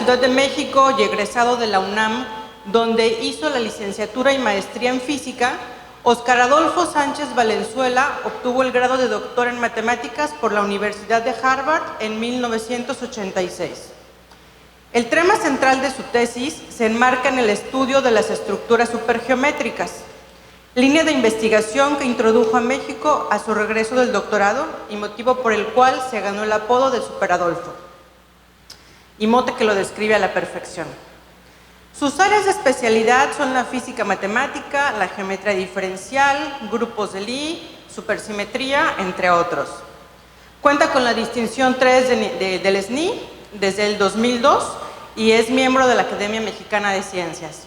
Ciudad de México y egresado de la UNAM, donde hizo la licenciatura y maestría en física, Óscar Adolfo Sánchez Valenzuela obtuvo el grado de doctor en matemáticas por la Universidad de Harvard en 1986. El tema central de su tesis se enmarca en el estudio de las estructuras supergeométricas, línea de investigación que introdujo a México a su regreso del doctorado y motivo por el cual se ganó el apodo de Super Adolfo, y mote que lo describe a la perfección. Sus áreas de especialidad son la física matemática, la geometría diferencial, grupos de Lie, supersimetría, entre otros. Cuenta con la distinción 3 del SNI desde el 2002 y es miembro de la Academia Mexicana de Ciencias.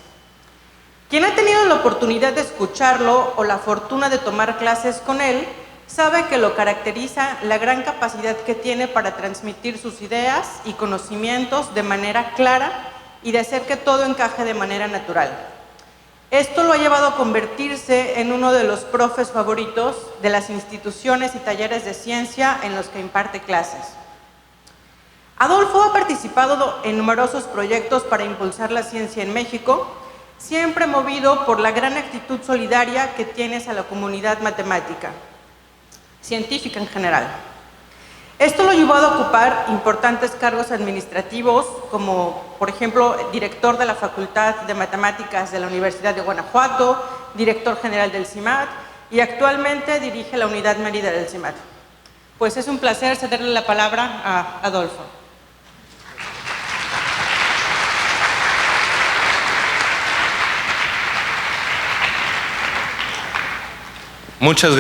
Quien ha tenido la oportunidad de escucharlo o la fortuna de tomar clases con él, sabe que lo caracteriza la gran capacidad que tiene para transmitir sus ideas y conocimientos de manera clara y de hacer que todo encaje de manera natural. Esto lo ha llevado a convertirse en uno de los profes favoritos de las instituciones y talleres de ciencia en los que imparte clases. Adolfo ha participado en numerosos proyectos para impulsar la ciencia en México, siempre movido por la gran actitud solidaria que tiene hacia la comunidad matemática, científica en general. Esto lo llevó a ocupar importantes cargos administrativos, como por ejemplo, director de la Facultad de Matemáticas de la Universidad de Guanajuato, director general del CIMAD y actualmente dirige la Unidad Mérida del CIMAD. Pues es un placer cederle la palabra a Adolfo. Muchas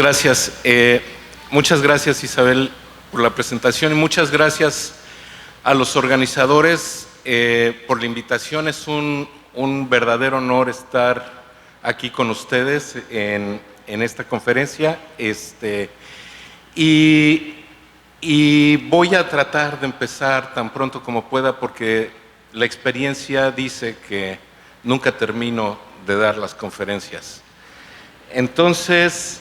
gracias Isabel por la presentación y muchas gracias a los organizadores por la invitación. Es un verdadero honor estar aquí con ustedes en esta conferencia y voy a tratar de empezar tan pronto como pueda porque la experiencia dice que nunca termino de dar las conferencias. Entonces,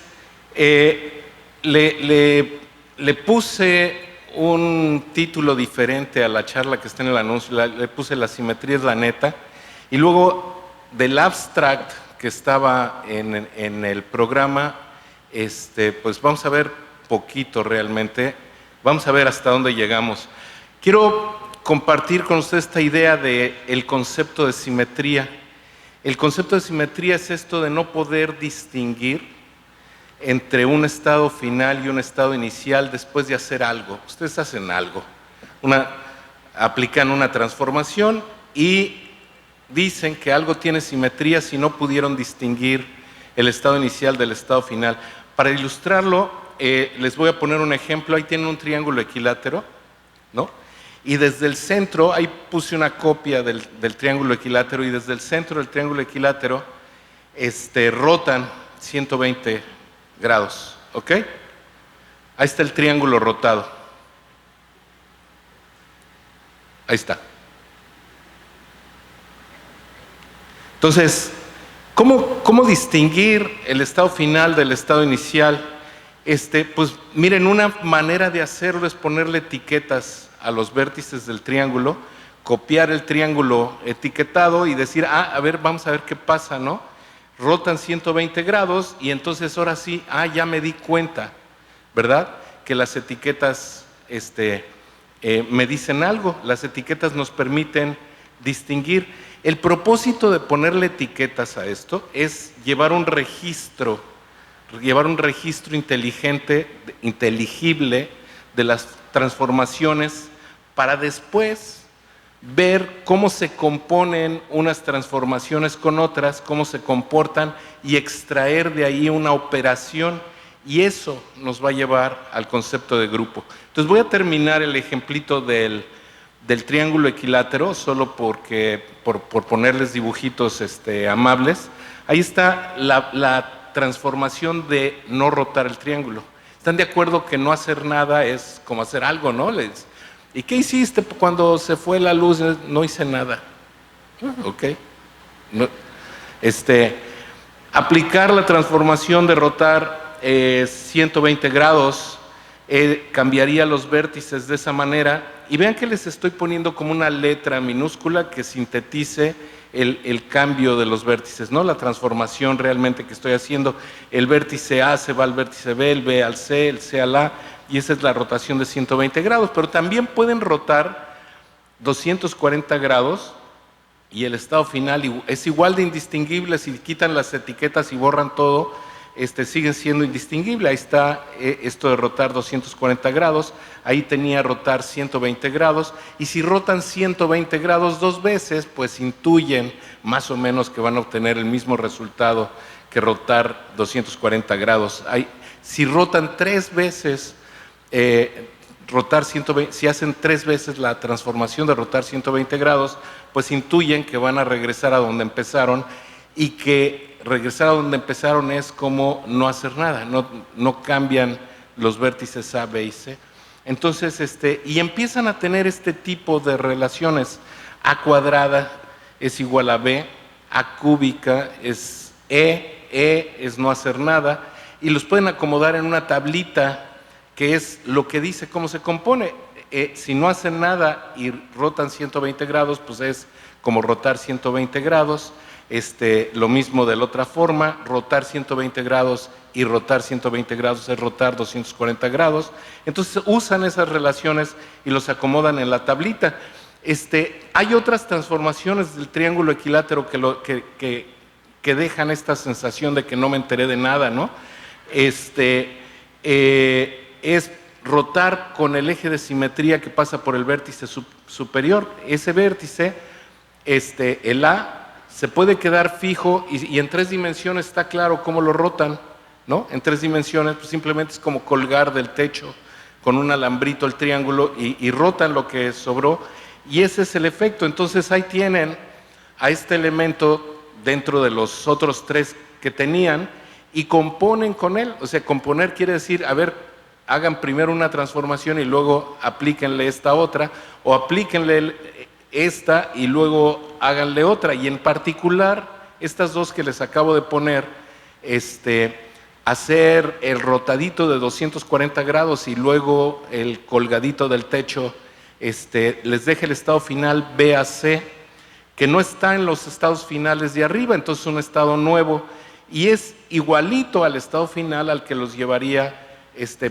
le puse un título diferente a la charla que está en el anuncio, le puse La simetría es la neta, y luego del abstract que estaba en el programa, pues vamos a ver poquito realmente, vamos a ver hasta dónde llegamos. Quiero compartir con ustedes esta idea del concepto de simetría. El concepto de simetría es esto de no poder distinguir entre un estado final y un estado inicial después de hacer algo. Ustedes hacen algo, aplican una transformación y dicen que algo tiene simetría si no pudieron distinguir el estado inicial del estado final. Para ilustrarlo, les voy a poner un ejemplo. Ahí tienen un triángulo equilátero, ¿no? Y desde el centro, ahí puse una copia del triángulo equilátero, y desde el centro del triángulo equilátero rotan 120 grados, ¿ok? Ahí está el triángulo rotado. Ahí está. Entonces, ¿cómo distinguir el estado final del estado inicial? Pues miren, una manera de hacerlo es ponerle etiquetas a los vértices del triángulo, copiar el triángulo etiquetado y decir, a ver, vamos a ver qué pasa, ¿no? Rotan 120 grados y entonces ahora sí, ya me di cuenta, ¿verdad? Que las etiquetas me dicen algo, las etiquetas nos permiten distinguir. El propósito de ponerle etiquetas a esto es llevar un registro inteligente, inteligible de las transformaciones para después ver cómo se componen unas transformaciones con otras, cómo se comportan y extraer de ahí una operación, y eso nos va a llevar al concepto de grupo. Entonces voy a terminar el ejemplito del triángulo equilátero solo por ponerles dibujitos amables. Ahí está la transformación de no rotar el triángulo. ¿Están de acuerdo que no hacer nada es como hacer algo, no? ¿Y qué hiciste cuando se fue la luz? No hice nada. ¿Ok? No, aplicar la transformación de rotar 120 grados cambiaría los vértices de esa manera. Y vean que les estoy poniendo como una letra minúscula que sintetice el cambio de los vértices, ¿no? La transformación realmente que estoy haciendo. El vértice A se va al vértice B, el B al C, el C al A, y esa es la rotación de 120 grados. Pero también pueden rotar 240 grados y el estado final es igual de indistinguible. Si quitan las etiquetas y borran todo, siguen siendo indistinguibles. Ahí está esto de rotar 240 grados, ahí tenía rotar 120 grados, y si rotan 120 grados dos veces, pues intuyen más o menos que van a obtener el mismo resultado que rotar 240 grados. Si rotan tres veces, si hacen tres veces la transformación de rotar 120 grados, pues intuyen que van a regresar a donde empezaron, y que regresar a donde empezaron es como no hacer nada, no cambian los vértices A, B y C. Entonces, y empiezan a tener este tipo de relaciones. A cuadrada es igual a B, A cúbica es E es no hacer nada, y los pueden acomodar en una tablita que es lo que dice cómo se compone. Si no hacen nada y rotan 120 grados, pues es como rotar 120 grados. Lo mismo de la otra forma, rotar 120 grados y rotar 120 grados es rotar 240 grados. Entonces usan esas relaciones y los acomodan en la tablita. Hay otras transformaciones del triángulo equilátero que dejan esta sensación de que no me enteré de nada, ¿no? Es rotar con el eje de simetría que pasa por el vértice superior. Ese vértice, el A, se puede quedar fijo y en tres dimensiones está claro cómo lo rotan, ¿no? En tres dimensiones pues simplemente es como colgar del techo con un alambrito el triángulo y rotan lo que sobró, y ese es el efecto. Entonces ahí tienen a este elemento dentro de los otros tres que tenían y componen con él. O sea, componer quiere decir, a ver, hagan primero una transformación y luego aplíquenle esta otra, o aplíquenle esta y luego háganle otra. Y en particular, estas dos que les acabo de poner, hacer el rotadito de 240 grados y luego el colgadito del techo, les deja el estado final B a C, que no está en los estados finales de arriba, entonces un estado nuevo, y es igualito al estado final al que los llevaría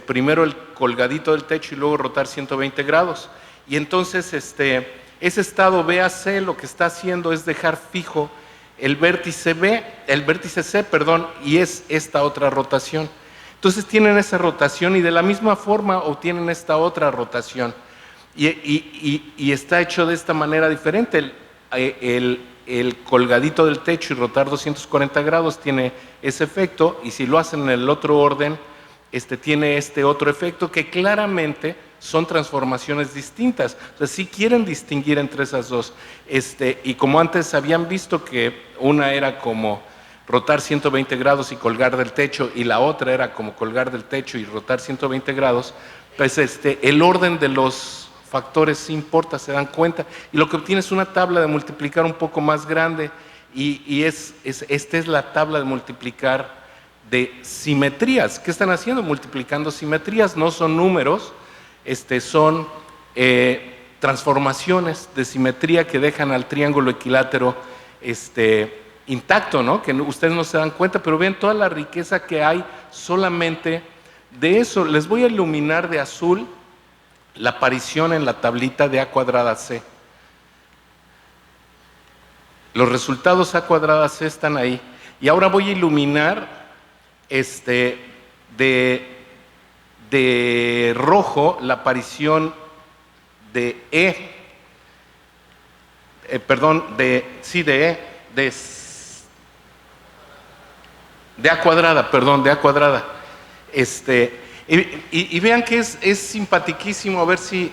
primero el colgadito del techo y luego rotar 120 grados. Y entonces ese estado B a C lo que está haciendo es dejar fijo el vértice C, y es esta otra rotación. Entonces tienen esa rotación y de la misma forma obtienen esta otra rotación. Y está hecho de esta manera diferente. El colgadito del techo y rotar 240 grados tiene ese efecto, y si lo hacen en el otro orden, tiene este otro efecto, que claramente son transformaciones distintas. O sea, sí quieren distinguir entre esas dos. Y como antes habían visto que una era como rotar 120 grados y colgar del techo, y la otra era como colgar del techo y rotar 120 grados, pues el orden de los factores sí importa, se dan cuenta, y lo que obtiene es una tabla de multiplicar un poco más grande, y esta es la tabla de multiplicar de simetrías. ¿Qué están haciendo? Multiplicando simetrías. No son números, son transformaciones de simetría que dejan al triángulo equilátero intacto, ¿no? Que ustedes no se dan cuenta, pero ven toda la riqueza que hay solamente de eso. Les voy a iluminar de azul la aparición en la tablita de A cuadrada C. Los resultados A cuadrada C están ahí. Y ahora voy a iluminar de rojo la aparición de de A cuadrada, de A cuadrada. Y vean que es simpaticísimo, a ver si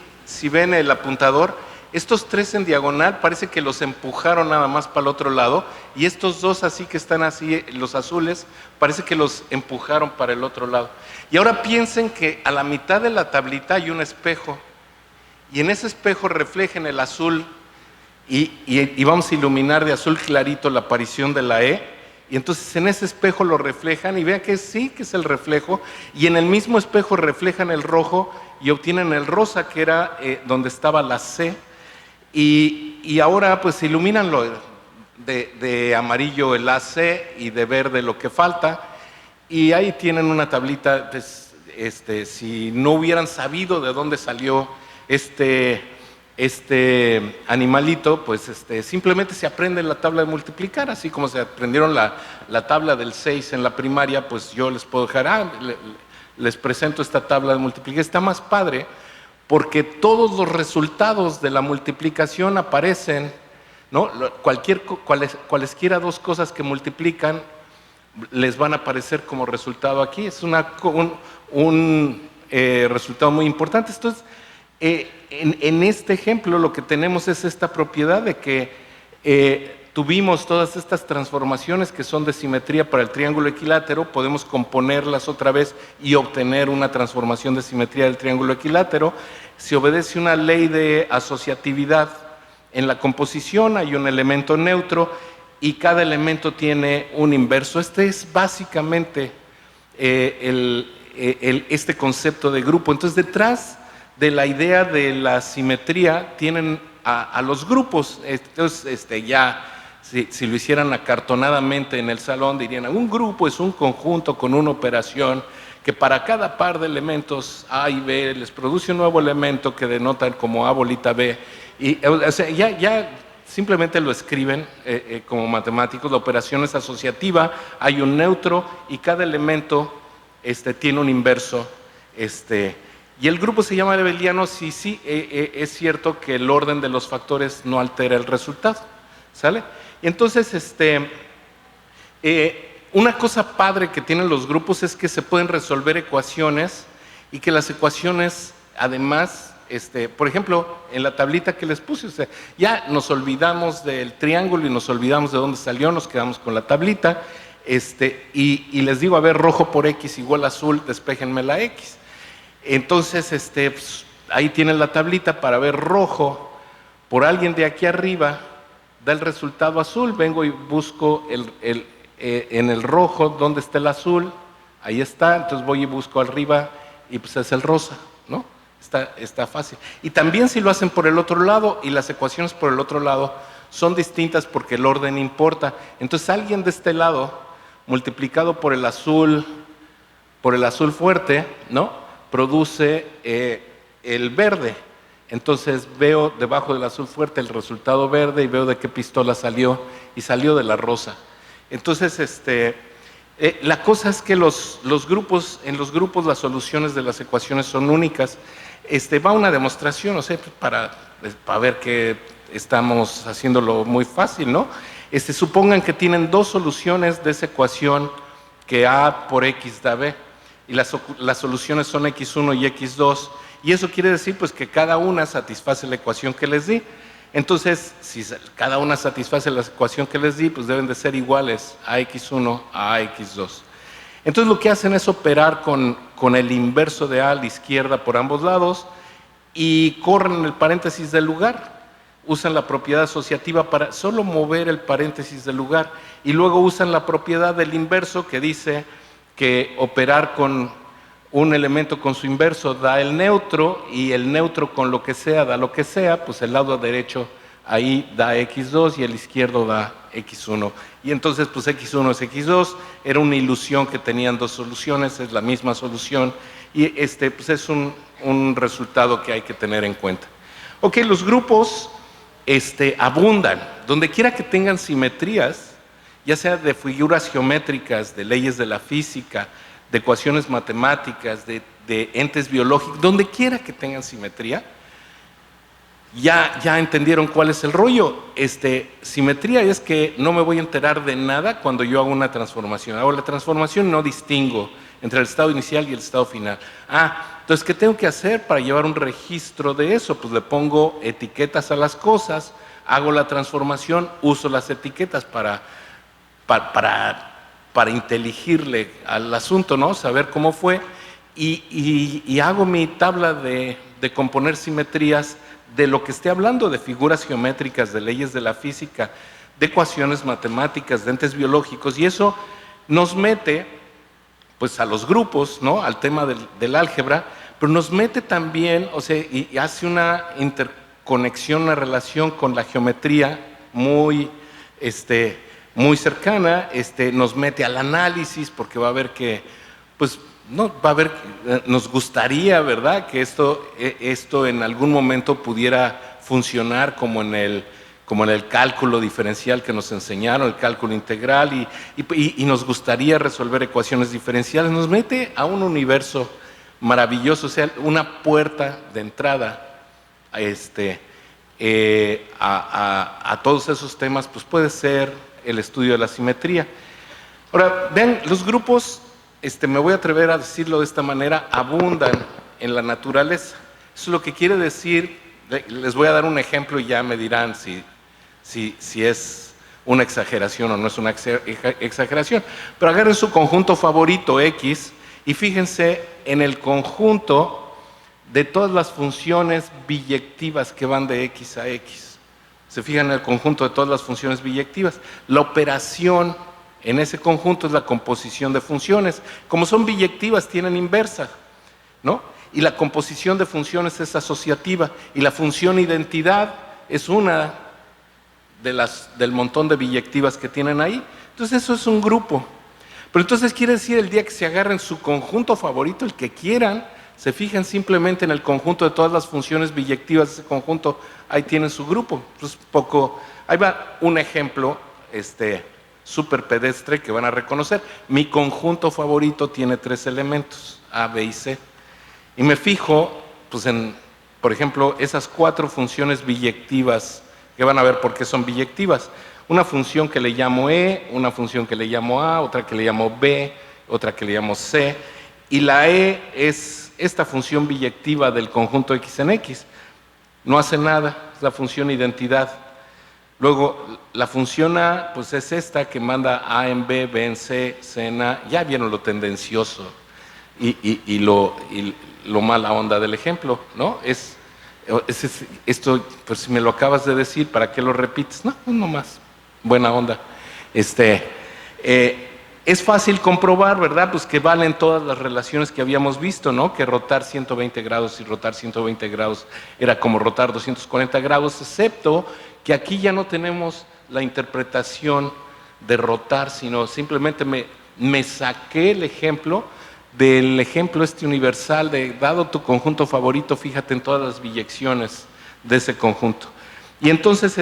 ven el apuntador. Estos tres en diagonal parece que los empujaron nada más para el otro lado, y estos dos así que están así, los azules, parece que los empujaron para el otro lado. Y ahora piensen que a la mitad de la tablita hay un espejo, y en ese espejo reflejen el azul, y vamos a iluminar de azul clarito la aparición de la E, y entonces en ese espejo lo reflejan y vean que sí, que es el reflejo, y en el mismo espejo reflejan el rojo y obtienen el rosa, que era donde estaba la C, y ahora pues iluminan de amarillo el AC y de verde lo que falta, y ahí tienen una tablita, pues, si no hubieran sabido de dónde salió este animalito, pues simplemente se aprende la tabla de multiplicar, así como se aprendieron la tabla del 6 en la primaria, pues yo les puedo dejar, les presento esta tabla de multiplicar. Está más padre porque todos los resultados de la multiplicación aparecen, ¿no? Cualesquiera dos cosas que multiplican les van a aparecer como resultado aquí. Es un resultado muy importante. Entonces, en este ejemplo lo que tenemos es esta propiedad de que tuvimos todas estas transformaciones que son de simetría para el triángulo equilátero, podemos componerlas otra vez y obtener una transformación de simetría del triángulo equilátero. Se obedece una ley de asociatividad. En la composición hay un elemento neutro y cada elemento tiene un inverso. Este es básicamente este concepto de grupo. Entonces, detrás de la idea de la simetría tienen a los grupos. Entonces, ya si lo hicieran acartonadamente en el salón, dirían: un grupo es un conjunto con una operación que para cada par de elementos A y B les produce un nuevo elemento que denotan como A bolita B. Y, o sea, ya simplemente lo escriben como matemáticos. La operación es asociativa, hay un neutro y cada elemento tiene un inverso. Y el grupo se llama abeliano si sí es cierto que el orden de los factores no altera el resultado. ¿Sale? Y entonces, una cosa padre que tienen los grupos es que se pueden resolver ecuaciones y que las ecuaciones, además, por ejemplo, en la tablita que les puse, o sea, ya nos olvidamos del triángulo y nos olvidamos de dónde salió, nos quedamos con la tablita, y les digo: a ver, rojo por X igual a azul, despéjenme la X. Entonces, pues, ahí tienen la tablita para ver rojo por alguien de aquí arriba, da el resultado azul. Vengo y busco en el rojo dónde está el azul, ahí está, entonces voy y busco arriba y pues es el rosa, ¿no? Está fácil. Y también si lo hacen por el otro lado, y las ecuaciones por el otro lado son distintas porque el orden importa. Entonces alguien de este lado, multiplicado por el azul fuerte, ¿no?, produce el verde. Entonces veo debajo del azul fuerte el resultado verde y veo de qué pistola salió, y salió de la rosa. Entonces, la cosa es que en los grupos las soluciones de las ecuaciones son únicas. Va una demostración, no sé, para ver que estamos haciéndolo muy fácil, ¿no? Supongan que tienen dos soluciones de esa ecuación, que A por X da B, y las soluciones son X1 y X2, y eso quiere decir pues que cada una satisface la ecuación que les di. Entonces, si cada una satisface la ecuación que les di, pues deben de ser iguales a X1 a X2. Entonces lo que hacen es operar con el inverso de A a la izquierda por ambos lados y corren el paréntesis del lugar. Usan la propiedad asociativa para solo mover el paréntesis del lugar, y luego usan la propiedad del inverso, que dice que operar con un elemento con su inverso da el neutro, y el neutro con lo que sea da lo que sea. Pues el lado derecho ahí da X2 y el izquierdo da X1. Y entonces pues X1 es X2, era una ilusión que tenían dos soluciones, es la misma solución, y pues es un resultado que hay que tener en cuenta. Ok, los grupos abundan. Donde quiera que tengan simetrías, ya sea de figuras geométricas, de leyes de la física, de ecuaciones matemáticas, de entes biológicos, donde quiera que tengan simetría, ya entendieron cuál es el rollo. Simetría es que no me voy a enterar de nada cuando yo hago una transformación. Hago la transformación, no distingo entre el estado inicial y el estado final. Entonces, ¿qué tengo que hacer para llevar un registro de eso? Pues le pongo etiquetas a las cosas, hago la transformación, uso las etiquetas para inteligirle al asunto, ¿no? Saber cómo fue, y hago mi tabla de componer simetrías de lo que esté hablando, de figuras geométricas, de leyes de la física, de ecuaciones matemáticas, de entes biológicos, y eso nos mete pues a los grupos, ¿no? Al tema del álgebra, pero nos mete también, o sea, y hace una interconexión, una relación con la geometría muy cercana, nos mete al análisis, porque va a ver que, pues, no, va a ver, nos gustaría, ¿verdad?, que esto en algún momento pudiera funcionar como en el cálculo diferencial que nos enseñaron, el cálculo integral, y nos gustaría resolver ecuaciones diferenciales. Nos mete a un universo maravilloso, o sea, una puerta de entrada a todos esos temas, pues puede ser el estudio de la simetría. Ahora, vean, los grupos, me voy a atrever a decirlo de esta manera, abundan en la naturaleza. Eso es lo que quiere decir, les voy a dar un ejemplo y ya me dirán si es una exageración o no es una exageración. Pero agarren su conjunto favorito X y fíjense en el conjunto de todas las funciones biyectivas que van de X a X. Se fijan en el conjunto de todas las funciones biyectivas. La operación en ese conjunto es la composición de funciones. Como son biyectivas, tienen inversa, ¿no? Y la composición de funciones es asociativa. Y la función identidad es una del montón de biyectivas que tienen ahí. Entonces eso es un grupo. Pero entonces quiere decir, el día que se agarren su conjunto favorito, el que quieran, se fijan simplemente en el conjunto de todas las funciones biyectivas de ese conjunto, ahí tienen su grupo. Pues ahí va un ejemplo súper pedestre que van a reconocer. Mi conjunto favorito tiene 3 elementos, A, B y C. Y me fijo, pues por ejemplo, esas 4 funciones biyectivas, que van a ver por qué son biyectivas. Una función que le llamo E, una función que le llamo A, otra que le llamo B, otra que le llamo C. Y la E es esta función biyectiva del conjunto X en X. No hace nada, es la función identidad. Luego, la función A, pues es esta que manda A en B, B en C, C en A. Ya vieron lo tendencioso y lo mala onda del ejemplo, ¿no? Esto, pues si me lo acabas de decir, ¿para qué lo repites? No, pues nomás, buena onda. Es fácil comprobar, ¿verdad? Pues que valen todas las relaciones que habíamos visto, ¿no? Que rotar 120 grados y rotar 120 grados era como rotar 240 grados, excepto que aquí ya no tenemos la interpretación de rotar, sino simplemente me saqué el ejemplo del ejemplo universal de, dado tu conjunto favorito, fíjate en todas las biyecciones de ese conjunto. Y entonces,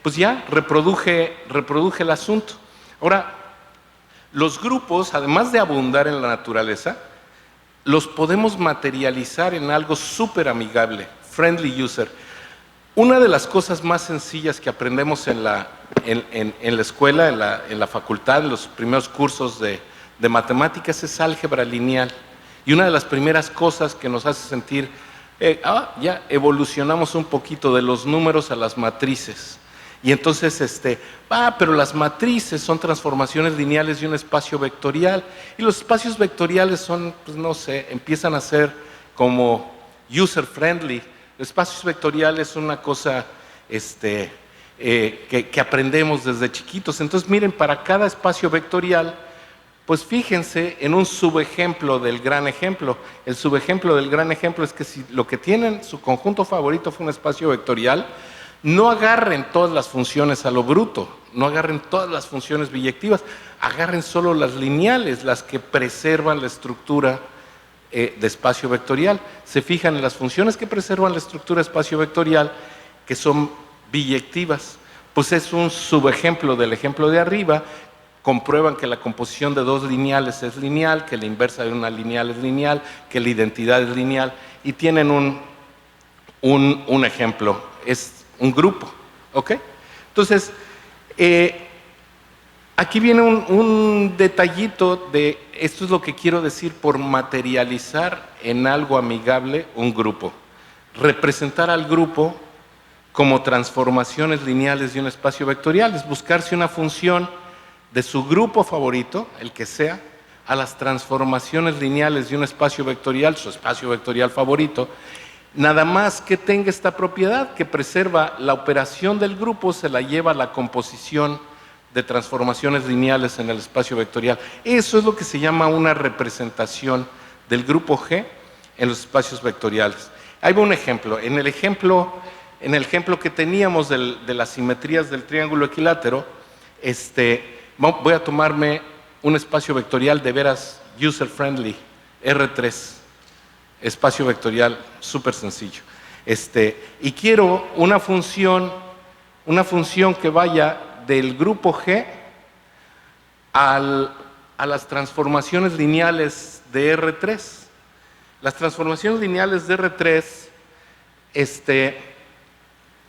pues ya reproduje el asunto. Ahora, los grupos, además de abundar en la naturaleza, los podemos materializar en algo súper amigable, friendly user. Una de las cosas más sencillas que aprendemos en la escuela, en la facultad, en los primeros cursos de matemáticas es álgebra lineal. Y una de las primeras cosas que nos hace sentir, ya evolucionamos un poquito de los números a las matrices. Y entonces, pero las matrices son transformaciones lineales de un espacio vectorial. Y los espacios vectoriales son, pues no sé, empiezan a ser como user-friendly. Los espacios vectoriales son una cosa que aprendemos desde chiquitos. Entonces, miren, para cada espacio vectorial, pues fíjense en un subejemplo del gran ejemplo. El subejemplo del gran ejemplo es que si lo que tienen, su conjunto favorito fue un espacio vectorial, no agarren todas las funciones a lo bruto, no agarren todas las funciones biyectivas, agarren solo las lineales, las que preservan la estructura de espacio vectorial. Se fijan en las funciones que preservan la estructura de espacio vectorial, que son biyectivas. Pues es un subejemplo del ejemplo de arriba. Comprueban que la composición de 2 lineales es lineal, que la inversa de una lineal es lineal, que la identidad es lineal, y tienen un ejemplo. Es un grupo, ¿ok? Entonces, aquí viene un detallito de, esto es lo que quiero decir por materializar en algo amigable un grupo. Representar al grupo como transformaciones lineales de un espacio vectorial, es buscarse una función de su grupo favorito, el que sea, a las transformaciones lineales de un espacio vectorial, su espacio vectorial favorito, Nada más que tenga esta propiedad que preserva la operación del grupo, se la lleva a la composición de transformaciones lineales en el espacio vectorial. Eso es lo que se llama una representación del grupo G en los espacios vectoriales. Ahí va un ejemplo. En el ejemplo que teníamos de las simetrías del triángulo equilátero, voy a tomarme un espacio vectorial de veras user-friendly, R3. Espacio vectorial súper sencillo. Y quiero una función que vaya del grupo G a las transformaciones lineales de R3. Las transformaciones lineales de R3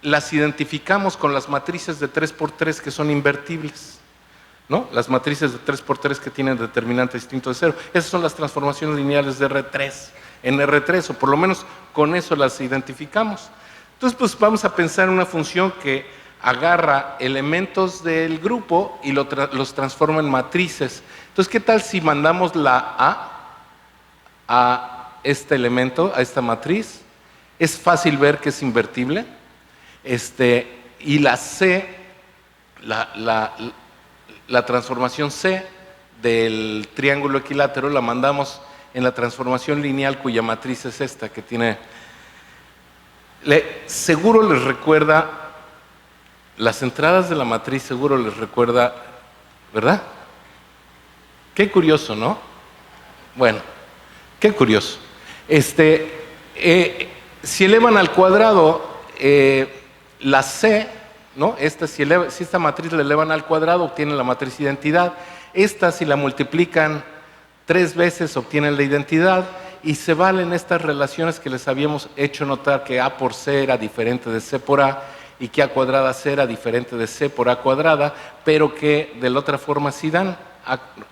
las identificamos con las matrices de 3×3 que son invertibles, ¿no? Las matrices de 3×3 que tienen determinante distinto de 0. Esas son las transformaciones lineales de R3. En R3, o por lo menos con eso las identificamos. Entonces, pues vamos a pensar en una función que agarra elementos del grupo y los transforma en matrices. Entonces, ¿qué tal si mandamos la a este elemento, a esta matriz? Es fácil ver que es invertible. Y la C, la transformación C del triángulo equilátero la mandamos en la transformación lineal cuya matriz es esta, que tiene... seguro les recuerda, las entradas de la matriz seguro les recuerda, ¿verdad? Qué curioso, ¿no? Bueno, qué curioso. Si elevan al cuadrado la C, ¿no? Si esta matriz la elevan al cuadrado, obtienen la matriz identidad. Esta, si la multiplican 3 veces, obtienen la identidad, y se valen estas relaciones que les habíamos hecho notar, que A por C era diferente de C por A, y que A cuadrada C era diferente de C por A cuadrada, pero que de la otra forma sí dan.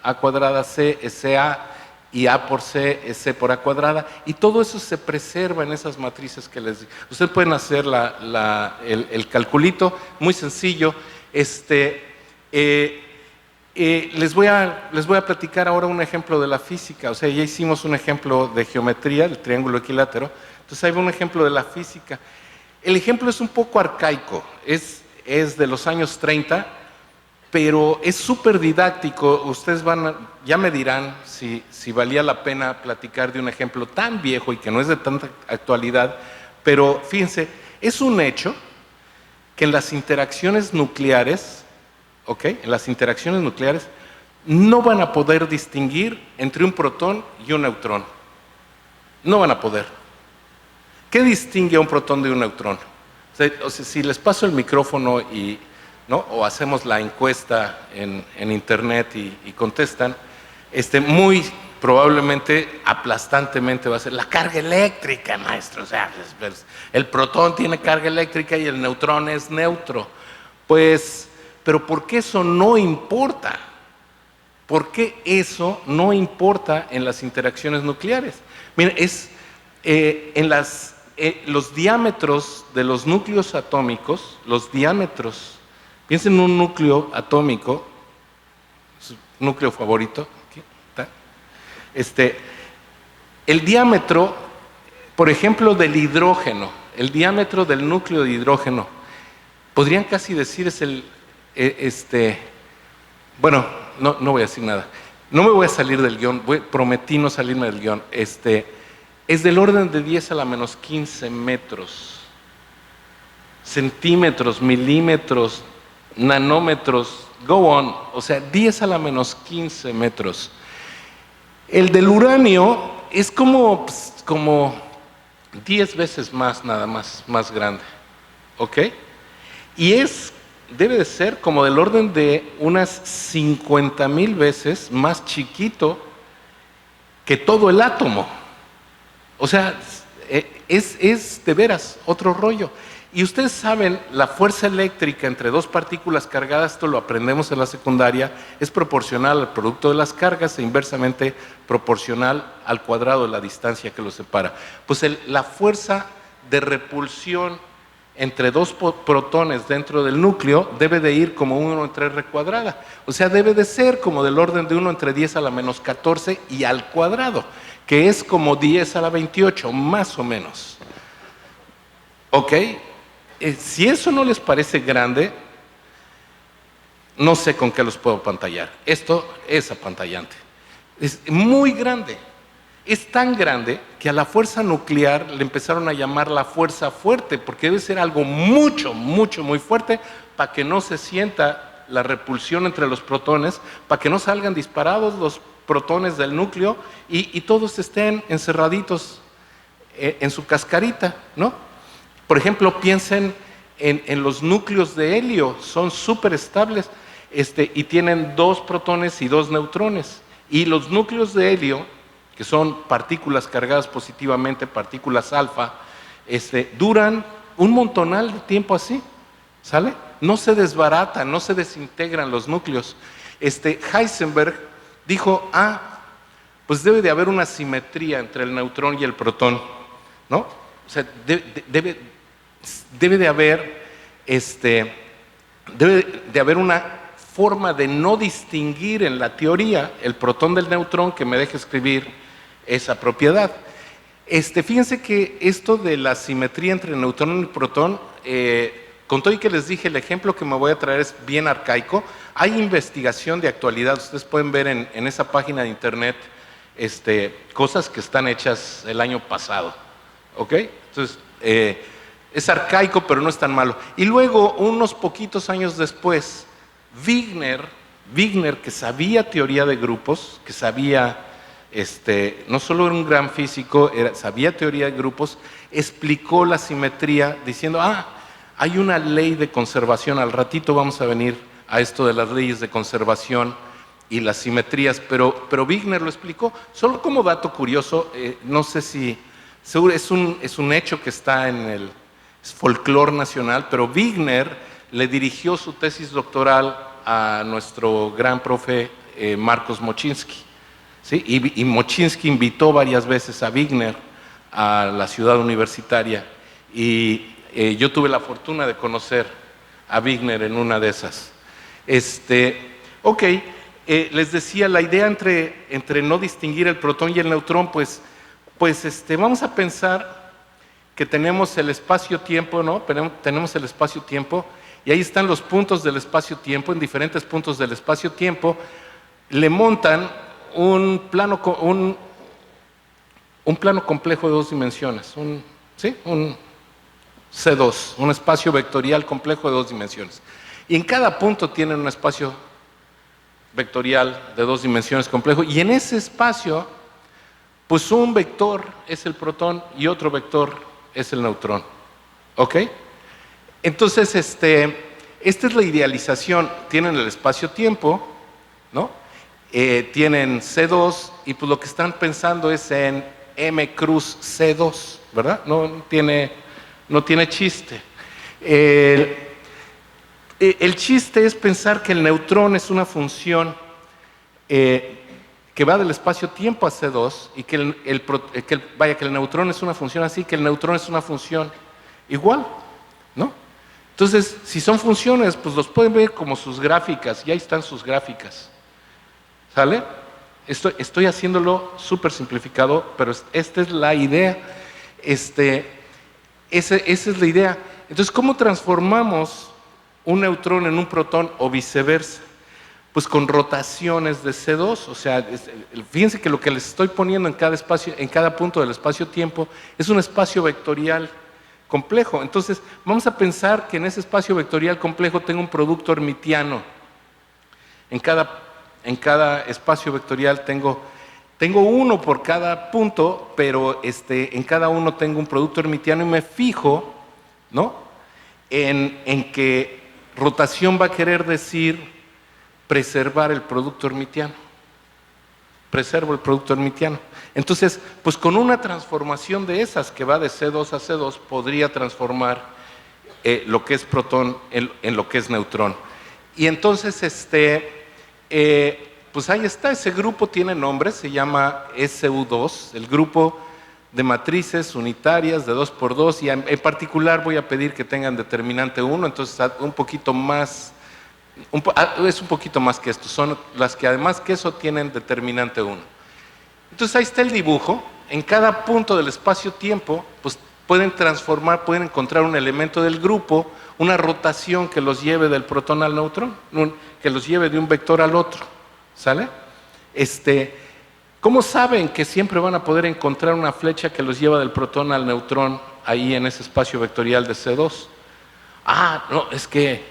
A cuadrada C es CA, y A por C es C por A cuadrada, y todo eso se preserva en esas matrices que les di. Ustedes pueden hacer el calculito, muy sencillo. Les voy a platicar ahora un ejemplo de la física. O sea, ya hicimos un ejemplo de geometría, el triángulo equilátero. Entonces ahí va un ejemplo de la física. El ejemplo es un poco arcaico, es de los años 30, pero es súper didáctico. Ustedes ya me dirán si valía la pena platicar de un ejemplo tan viejo y que no es de tanta actualidad, pero fíjense, es un hecho que en las interacciones nucleares, ¿ok? En las interacciones nucleares no van a poder distinguir entre un protón y un neutrón. No van a poder. ¿Qué distingue a un protón de un neutrón? O sea, si les paso el micrófono ¿no? O hacemos la encuesta en internet y contestan, muy probablemente, aplastantemente va a ser la carga eléctrica, maestro. O sea, el protón tiene carga eléctrica y el neutrón es neutro. Pues, pero ¿por qué eso no importa? ¿Por qué eso no importa en las interacciones nucleares? Miren, los diámetros de los núcleos atómicos, piensen en un núcleo atómico, su núcleo favorito, aquí está. El diámetro, por ejemplo, del hidrógeno, el diámetro del núcleo de hidrógeno, podrían casi decir bueno, no voy a decir nada. No me voy a salir del guión, prometí no salirme del guión. Es del orden de 10 a la menos 15 metros, centímetros, milímetros, nanómetros, go on, o sea, 10 a la menos 15 metros. El del uranio es como 10 veces más, nada más grande, ¿ok? Y debe de ser como del orden de unas 50,000 veces más chiquito que todo el átomo. O sea, es de veras otro rollo. Y ustedes saben, la fuerza eléctrica entre dos partículas cargadas, esto lo aprendemos en la secundaria, es proporcional al producto de las cargas e inversamente proporcional al cuadrado de la distancia que los separa. Pues la fuerza de repulsión entre dos protones dentro del núcleo debe de ir como 1 entre R cuadrada. O sea, debe de ser como del orden de 1 entre 10 a la menos 14 y al cuadrado, que es como 10 a la 28, más o menos. ¿Ok? Si eso no les parece grande, no sé con qué los puedo apantallar. Esto es apantallante. Es muy grande. Es tan grande que a la fuerza nuclear le empezaron a llamar la fuerza fuerte, porque debe ser algo mucho, mucho, muy fuerte para que no se sienta la repulsión entre los protones, para que no salgan disparados los protones del núcleo y todos estén encerraditos en su cascarita, ¿no? Por ejemplo, piensen en los núcleos de helio, son súper estables y tienen 2 protones y 2 neutrones. Y los núcleos de helio, que son partículas cargadas positivamente, partículas alfa, duran un montonal de tiempo así, ¿sale? No se desbaratan, no se desintegran los núcleos. Heisenberg dijo, pues debe de haber una simetría entre el neutrón y el protón, ¿no? O sea, debe de haber una forma de no distinguir en la teoría el protón del neutrón que me deje escribir esa propiedad. Fíjense que esto de la simetría entre el neutrón y el protón, con todo y que les dije, el ejemplo que me voy a traer es bien arcaico. Hay investigación de actualidad, ustedes pueden ver en esa página de internet cosas que están hechas el año pasado, ¿ok? Entonces, es arcaico, pero no es tan malo. Y luego, unos poquitos años después, Wigner, que sabía teoría de grupos, que sabía, no solo era un gran físico, sabía teoría de grupos, explicó la simetría diciendo, hay una ley de conservación, al ratito vamos a venir a esto de las leyes de conservación y las simetrías, pero Wigner lo explicó. Solo como dato curioso, no sé si, seguro es un hecho que está en el folclore nacional, pero Wigner le dirigió su tesis doctoral a nuestro gran profe Marcos Moczynski, ¿sí? Y Moczynski invitó varias veces a Wigner a la ciudad universitaria y yo tuve la fortuna de conocer a Wigner en una de esas. Ok, les decía, la idea entre no distinguir el protón y el neutrón, pues vamos a pensar que tenemos el espacio-tiempo, ¿no? Tenemos el espacio-tiempo y ahí están los puntos del espacio-tiempo. En diferentes puntos del espacio-tiempo le montan un plano complejo de 2 dimensiones, un C2, un espacio vectorial complejo de 2 dimensiones. Y en cada punto tienen un espacio vectorial de 2 dimensiones complejo, y en ese espacio, pues un vector es el protón y otro vector es el neutrón. ¿Ok? Entonces, esta es la idealización. Tienen el espacio-tiempo, ¿no? Tienen C2, y pues lo que están pensando es en M cruz C2, ¿verdad? No tiene chiste. El chiste es pensar que el neutrón es una función que va del espacio-tiempo a C2 y que el neutrón es una función así, que el neutrón es una función igual, ¿no? Entonces, si son funciones, pues los pueden ver como sus gráficas, y ahí están sus gráficas, ¿sale? Estoy haciéndolo súper simplificado, pero esta es la idea, esa es la idea. Entonces, ¿cómo transformamos un neutrón en un protón o viceversa? Pues con rotaciones de C2, o sea, fíjense que lo que les estoy poniendo en cada espacio, en cada punto del espacio-tiempo, es un espacio vectorial complejo. Entonces, vamos a pensar que en ese espacio vectorial complejo tengo un producto hermitiano. En cada espacio vectorial tengo uno por cada punto, pero en cada uno tengo un producto hermitiano, y me fijo, ¿no?, en que rotación va a querer decir preservar el producto hermitiano. Preservo el producto hermitiano. Entonces, pues con una transformación de esas que va de C2 a C2, podría transformar lo que es protón en lo que es neutrón. Y entonces, pues ahí está, ese grupo tiene nombre, se llama SU2, el grupo de matrices unitarias de 2×2, y en particular voy a pedir que tengan determinante 1, entonces un poquito más, es un poquito más que esto, son las que además que eso tienen determinante 1. Entonces ahí está el dibujo. En cada punto del espacio-tiempo, pues pueden transformar, pueden encontrar un elemento del grupo, una rotación que los lleve del protón al neutrón, que los lleve de un vector al otro, ¿sale? ¿Cómo saben que siempre van a poder encontrar una flecha que los lleva del protón al neutrón ahí en ese espacio vectorial de C2? No, es que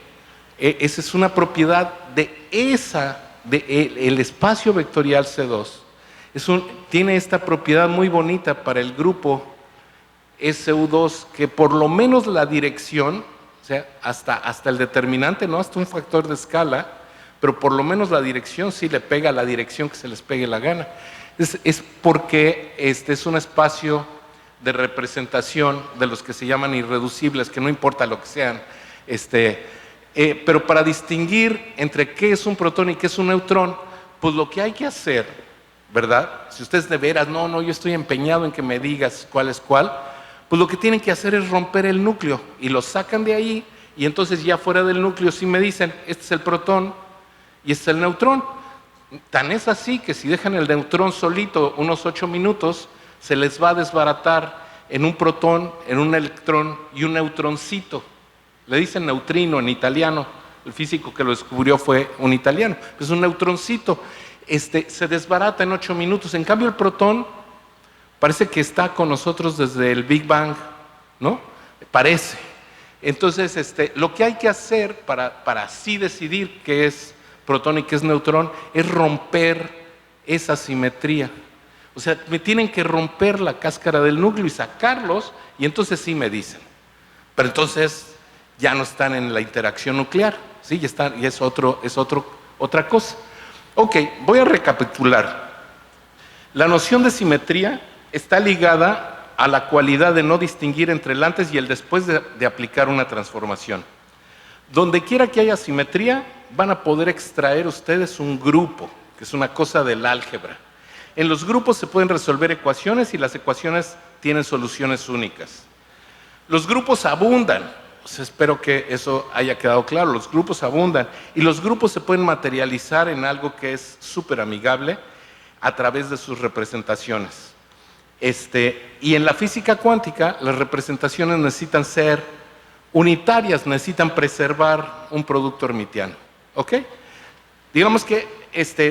esa es una propiedad el espacio vectorial C2. Tiene esta propiedad muy bonita para el grupo SU2, que por lo menos la dirección, o sea, hasta el determinante, no hasta un factor de escala, pero por lo menos la dirección sí le pega a la dirección que se les pegue la gana. Es porque es un espacio de representación de los que se llaman irreducibles, que no importa lo que sean, pero para distinguir entre qué es un protón y qué es un neutrón, pues lo que hay que hacer, ¿verdad? Si ustedes de veras, no, yo estoy empeñado en que me digas cuál es cuál, pues lo que tienen que hacer es romper el núcleo y lo sacan de ahí, y entonces ya fuera del núcleo sí me dicen, este es el protón y este es el neutrón. Tan es así que si dejan el neutrón solito unos 8 minutos, se les va a desbaratar en un protón, en un electrón y un neutroncito. Le dicen neutrino en italiano, el físico que lo descubrió fue un italiano, es un neutroncito. Se desbarata en 8 minutos, en cambio el protón parece que está con nosotros desde el Big Bang, ¿no? Parece. Entonces, lo que hay que hacer para así decidir qué es protón y qué es neutrón es romper esa simetría. O sea, me tienen que romper la cáscara del núcleo y sacarlos, y entonces sí me dicen. Pero entonces ya no están en la interacción nuclear, ¿sí? Ya es otra cosa. Ok, voy a recapitular. La noción de simetría está ligada a la cualidad de no distinguir entre el antes y el después de aplicar una transformación. Donde quiera que haya simetría, van a poder extraer ustedes un grupo, que es una cosa del álgebra. En los grupos se pueden resolver ecuaciones y las ecuaciones tienen soluciones únicas. Los grupos abundan, pues espero que eso haya quedado claro, los grupos abundan y los grupos se pueden materializar en algo que es súper amigable a través de sus representaciones. Y en la física cuántica las representaciones necesitan ser unitarias, necesitan preservar un producto hermitiano. ¿Ok? Digamos que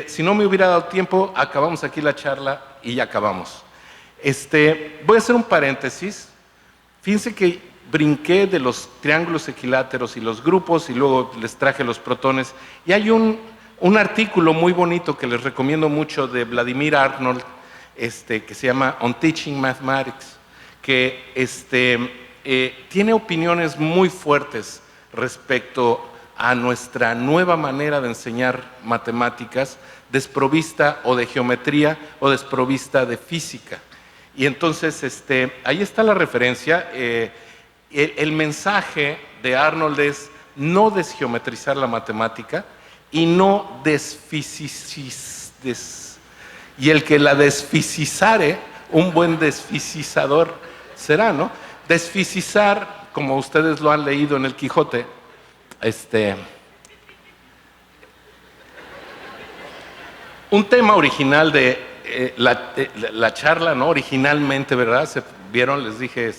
si no me hubiera dado tiempo, acabamos aquí la charla y ya acabamos. Voy a hacer un paréntesis. Fíjense que brinqué de los triángulos equiláteros y los grupos y luego les traje los protones. Y hay un artículo muy bonito que les recomiendo mucho de Vladimir Arnold, que se llama On Teaching Mathematics, que tiene opiniones muy fuertes respecto a nuestra nueva manera de enseñar matemáticas, desprovista o de geometría o desprovista de física. Y entonces, ahí está la referencia. El mensaje de Arnold es no desgeometrizar la matemática y no y el que la desfisizare, un buen desfisizador será, ¿no? Desfisizar, como ustedes lo han leído en el Quijote, un tema original de la charla, ¿no? Originalmente, ¿verdad? Se vieron, les dije,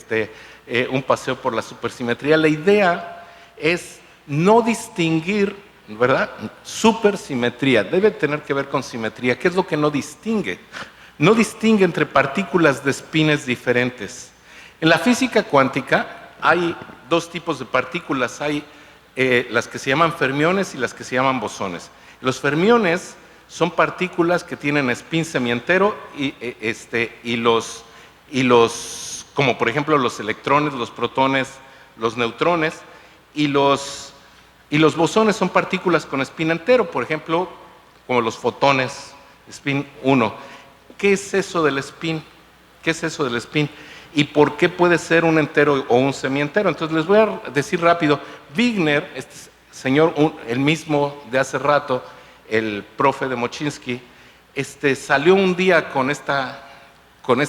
un paseo por la supersimetría. La idea es no distinguir, ¿verdad? Supersimetría, debe tener que ver con simetría. ¿Qué es lo que no distingue? No distingue entre partículas de espines diferentes. En la física cuántica hay dos tipos de partículas. Hay las que se llaman fermiones y las que se llaman bosones. Los fermiones son partículas que tienen spin semientero como por ejemplo los electrones, los protones, los neutrones, y los bosones son partículas con spin entero, por ejemplo, como los fotones, spin 1. ¿Qué es eso del spin? ¿Qué es eso del spin? ¿Y por qué puede ser un entero o un semientero? Entonces les voy a decir rápido. Wigner, este señor, el mismo de hace rato, el profe de Mochinsky, salió un día con esta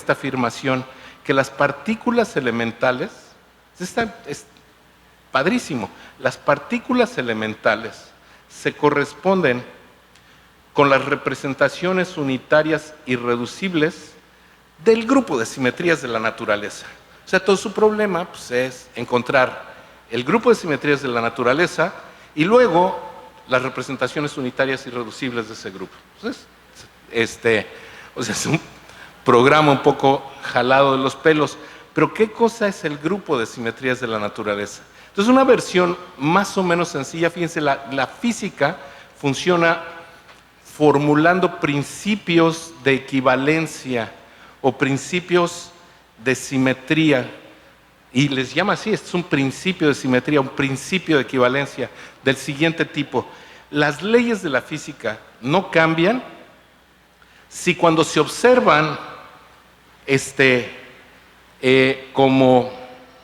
afirmación que las partículas elementales, es padrísimo, las partículas elementales se corresponden con las representaciones unitarias irreducibles del grupo de simetrías de la naturaleza. O O sea, todo su problema pues, es encontrar el grupo de simetrías de la naturaleza y luego las representaciones unitarias irreducibles de ese grupo. Entonces, o sea, es un programa un poco jalado de los pelos, pero ¿qué cosa es el grupo de simetrías de la naturaleza? Entonces, una versión más o menos sencilla, fíjense, la física funciona formulando principios de equivalencia o principios de simetría, y les llama así, es un principio de simetría, un principio de equivalencia del siguiente tipo. Las leyes de la física no cambian si cuando se observan como,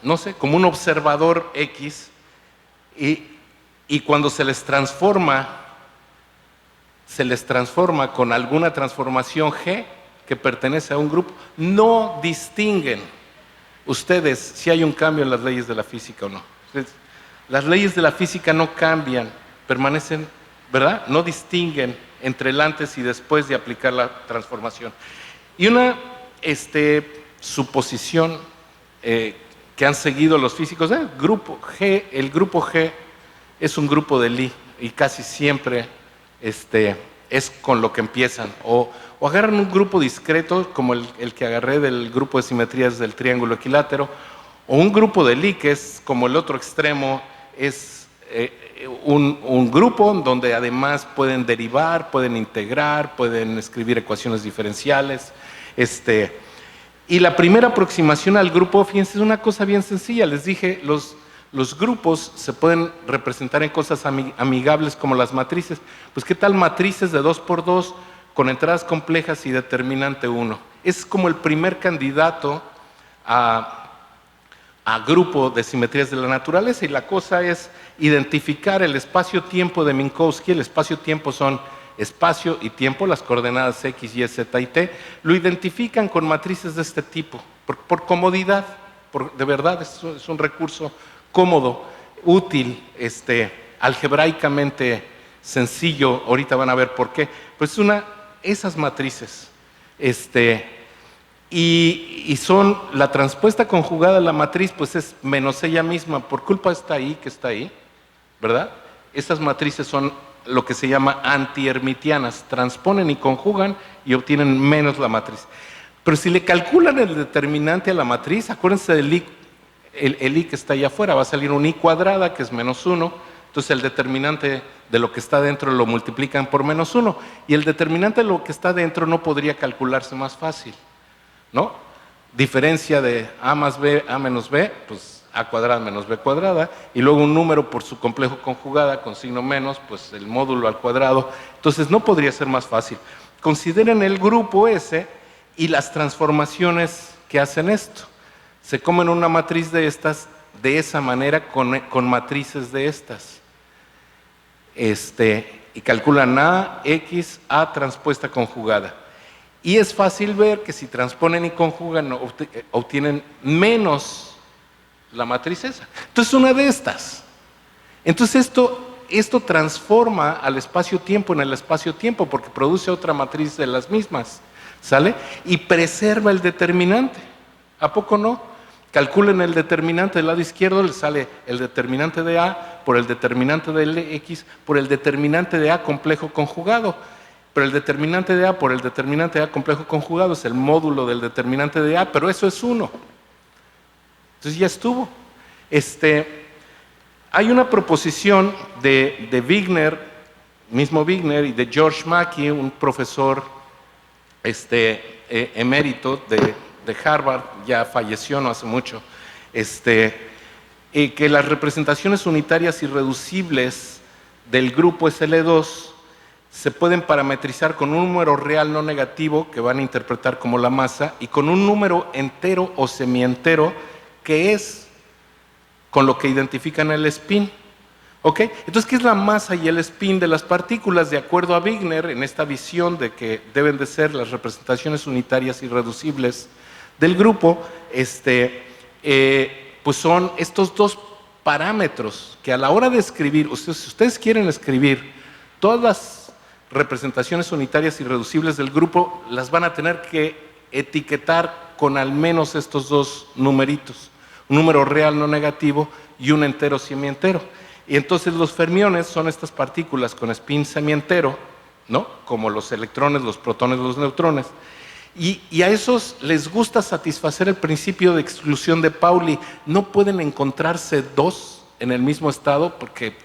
no sé, como un observador X y cuando se les transforma con alguna transformación G que pertenece a un grupo, no distinguen ustedes si hay un cambio en las leyes de la física o no. Las leyes de la física no cambian, permanecen, ¿verdad? No distinguen entre el antes y después de aplicar la transformación. Y una suposición que han seguido los físicos, el grupo G es un grupo de Lie y casi siempre es con lo que empiezan. O agarran un grupo discreto, como el que agarré del grupo de simetrías del triángulo equilátero, o un grupo de Lie, que es como el otro extremo, es un grupo donde además pueden derivar, pueden integrar, pueden escribir ecuaciones diferenciales. Y la primera aproximación al grupo, fíjense, es una cosa bien sencilla. Les dije, los grupos se pueden representar en cosas amigables como las matrices. Pues, ¿qué tal matrices de 2 por 2 con entradas complejas y determinante 1? Es como el primer candidato a grupo de simetrías de la naturaleza, y la cosa es identificar el espacio-tiempo de Minkowski. El espacio-tiempo son espacio y tiempo, las coordenadas X, Y, Z y T. Lo identifican con matrices de este tipo, por comodidad, de verdad es un recurso cómodo, útil, algebraicamente sencillo. Ahorita van a ver por qué. Pues esas matrices, y son la transpuesta conjugada a la matriz, pues es menos ella misma, por culpa de esta I que está ahí, ¿verdad? Estas matrices son lo que se llama antihermitianas, transponen y conjugan y obtienen menos la matriz. Pero si le calculan el determinante a la matriz, acuérdense del I, el I que está allá afuera, va a salir un I cuadrada, que es menos 1, entonces el determinante de lo que está dentro lo multiplican por menos 1, y el determinante de lo que está dentro no podría calcularse más fácil, ¿no? Diferencia de A más B, A menos B, pues A cuadrada menos B cuadrada, y luego un número por su complejo conjugada con signo menos, pues el módulo al cuadrado. Entonces no podría ser más fácil. Consideren el grupo S y las transformaciones que hacen esto. Se comen una matriz de estas de esa manera con matrices de estas. Y calculan A, X, A transpuesta conjugada. Y es fácil ver que si transponen y conjugan, obtienen menos la matriz esa. Entonces, una de estas. Entonces, esto transforma al espacio-tiempo en el espacio-tiempo, porque produce otra matriz de las mismas, ¿sale? Y preserva el determinante. ¿A poco no? Calculen el determinante del lado izquierdo, les sale el determinante de A por el determinante de X por el determinante de A complejo conjugado. Pero el determinante de A por el determinante de A complejo conjugado es el módulo del determinante de A, pero eso es 1. Entonces ya estuvo. Hay una proposición de Wigner, mismo Wigner, y de George Mackey, un profesor emérito de Harvard, ya falleció no hace mucho, que las representaciones unitarias irreducibles del grupo SL2 se pueden parametrizar con un número real no negativo, que van a interpretar como la masa, y con un número entero o semientero, que es con lo que identifican el spin. ¿Ok? Entonces, ¿qué es la masa y el spin de las partículas? De acuerdo a Wigner, en esta visión de que deben de ser las representaciones unitarias irreducibles del grupo, pues son estos dos parámetros que a la hora de escribir, si ustedes quieren escribir todas las representaciones unitarias irreducibles del grupo, las van a tener que etiquetar con al menos estos dos numeritos, un número real no negativo y un entero semientero. Y entonces los fermiones son estas partículas con spin semientero, ¿no? Como los electrones, los protones, los neutrones. Y a esos les gusta satisfacer el principio de exclusión de Pauli. No pueden encontrarse dos en el mismo estado porque